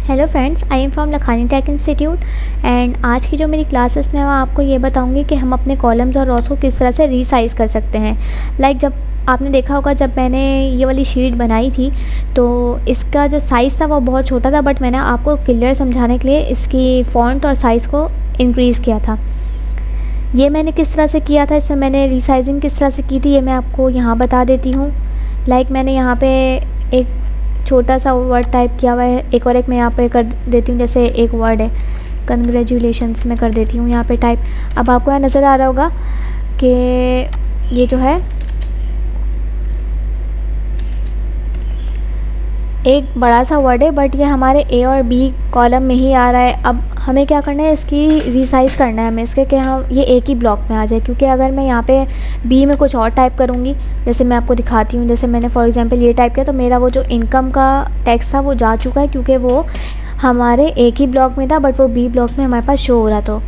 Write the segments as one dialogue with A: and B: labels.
A: Hello friends, I am from Lakhani Tech Institute and आज की जो मेरी क्लासेस में मैं आपको ये बताऊंगी कि हम अपने कॉलम्स और रॉस को किस तरह से रीसाइज़ कर सकते हैं। जब आपने देखा होगा, जब मैंने ये वाली शीट बनाई थी तो इसका जो साइज़ था वो बहुत छोटा था, बट मैंने आपको क्लियर समझाने के लिए इसकी फ़ॉन्ट और साइज़ को इंक्रीज़ किया था। ये मैंने किस तरह से किया था, इसमें मैंने रीसाइजिंग किस तरह से की थी, ये मैं आपको यहाँ बता देती हूँ। मैंने यहाँ पे एक छोटा सा वर्ड टाइप किया हुआ है, एक मैं यहाँ पे कर देती हूँ। जैसे एक वर्ड है कंग्रेचुलेशंस, मैं कर देती हूँ यहाँ पे टाइप। अब आपको यहाँ नज़र आ रहा होगा कि ये जो है एक बड़ा सा वर्ड है, बट ये हमारे ए और बी कॉलम में ही आ रहा है। अब हमें क्या करना है, इसकी रीसाइज़ करना है हमें इसके, कि हम ये एक ही ब्लॉक में आ जाए। क्योंकि अगर मैं यहाँ पे बी में कुछ और टाइप करूँगी, जैसे मैं आपको दिखाती हूँ। जैसे मैंने फॉर एग्जांपल ये टाइप किया तो मेरा वो जो इनकम का टेक्स्ट था वो जा चुका है, क्योंकि वो हमारे एक ही ब्लॉक में था, बट वो बी ब्लॉक में हमारे पास शो हो रहा था।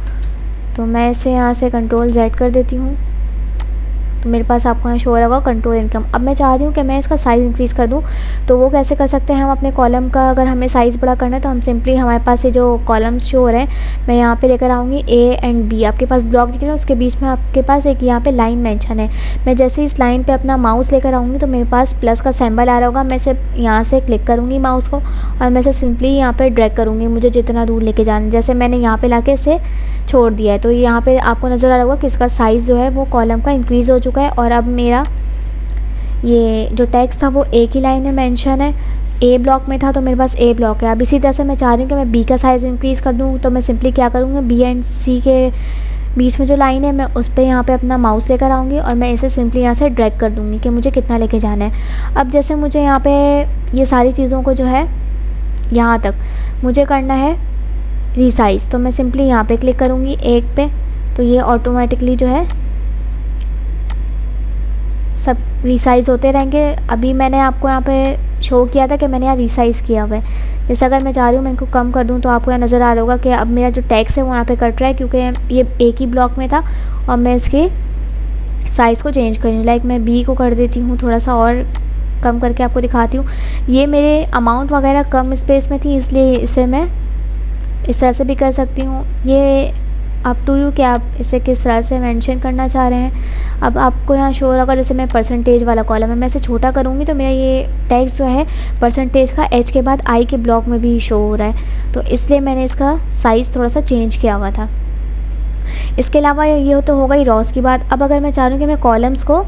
A: तो मैं इसे यहाँ से Ctrl+Z कर देती हूँ, तो मेरे पास आपको यहाँ शो हो रहा होगा कंट्रोल इनकम। अब मैं चाह रही हूँ कि मैं इसका साइज़ इंक्रीज़ कर दूँ, तो वो कैसे कर सकते हैं हम अपने कॉलम का। अगर हमें साइज़ बड़ा करना है तो हम सिंपली, हमारे पास ये जो कॉलम्स शो हो रहे हैं, मैं यहाँ पे लेकर आऊँगी ए एंड बी। आपके पास ब्लॉक दिख रहे हैं, उसके बीच में आपके पास एक यहाँ पे लाइन मेंशन है। मैं जैसे इस लाइन पे अपना माउस लेकर आऊँगी तो मेरे पास प्लस का सिंबल आ रहा होगा। मैं सिर्फ यहाँ से क्लिक करूँगी माउस को और मैं इसे सिंपली यहाँ पर ड्रैग करूँगी, मुझे जितना दूर लेके जाना है। जैसे मैंने यहाँ पर ला के इसे छोड़ दिया है, तो यहाँ पे आपको नज़र आ रहा होगा कि इसका साइज़ जो है वो कॉलम का इंक्रीज़ हो चुका है। और अब मेरा ये जो टेक्स्ट था वो एक ही लाइन में मेंशन है, ए ब्लॉक में था तो मेरे पास ए ब्लॉक है। अब इसी तरह से मैं चाह रही हूँ कि मैं बी का साइज़ इंक्रीज़ कर दूँ, तो मैं सिंपली क्या करूँगी, बी एंड सी के बीच में जो लाइन है मैं उस पर यहाँ पे अपना माउस लेकर आऊँगी और मैं इसे सिंपली यहाँ से ड्रैग कर दूँगी कि मुझे कितना लेके जाना है। अब जैसे मुझे यहाँ पे ये सारी चीज़ों को जो है यहाँ तक मुझे करना है रीसाइज़, तो मैं सिंपली यहाँ पे क्लिक करूँगी एक पे, तो ये ऑटोमेटिकली जो है सब रीसाइज़ होते रहेंगे। अभी मैंने आपको यहाँ पे शो किया था कि मैंने यहाँ रीसाइज़ किया हुआ है। जैसे अगर मैं चाह रही हूँ मैं इनको कम कर दूँ, तो आपको यहाँ नज़र आ रहा होगा कि अब मेरा जो टेक्स्ट है वो यहाँ पे कट रहा है, क्योंकि ये एक ही ब्लॉक में था और मैं इसके साइज़ को चेंज कर रही हूँ। मैं बी को कर देती हूँ थोड़ा सा और कम करके आपको दिखाती हूँ। ये मेरे अमाउंट वगैरह कम स्पेस में थी, इसलिए इसे मैं इस तरह से भी कर सकती हूँ। ये अप टू यू कि आप इसे किस तरह से मेंशन करना चाह रहे हैं। अब आपको यहाँ शो होगा, जैसे मैं परसेंटेज वाला कॉलम है, मैं इसे छोटा करूँगी तो मेरा ये टेक्स्ट जो है परसेंटेज का एच के बाद आई के ब्लॉक में भी शो हो रहा है, तो इसलिए मैंने इसका साइज़ थोड़ा सा चेंज किया हुआ था। इसके अलावा ये तो होगा ही रॉस की बात। अब अगर मैं चाह रही हूँ कि मैं कॉलम्स को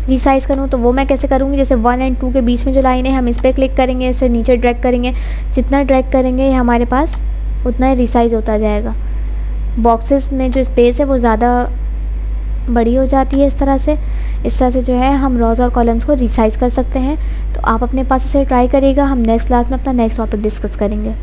A: रीसाइज़ करूँ, तो वो मैं कैसे करूँगी। जैसे 1 और 2 के बीच में जो लाइन है हम इस पर क्लिक करेंगे, इसे नीचे ड्रैग करेंगे। जितना ड्रैग करेंगे हमारे पास उतना ही रीसाइज़ होता जाएगा। बॉक्सेस में जो स्पेस है वो ज़्यादा बड़ी हो जाती है। इस तरह से जो है हम रॉज और कॉलम्स को रीसाइज़ कर सकते हैं। तो आप अपने पास इसे ट्राई करिएगा। हम नेक्स्ट क्लास में अपना नेक्स्ट टॉपिक डिस्कस करेंगे।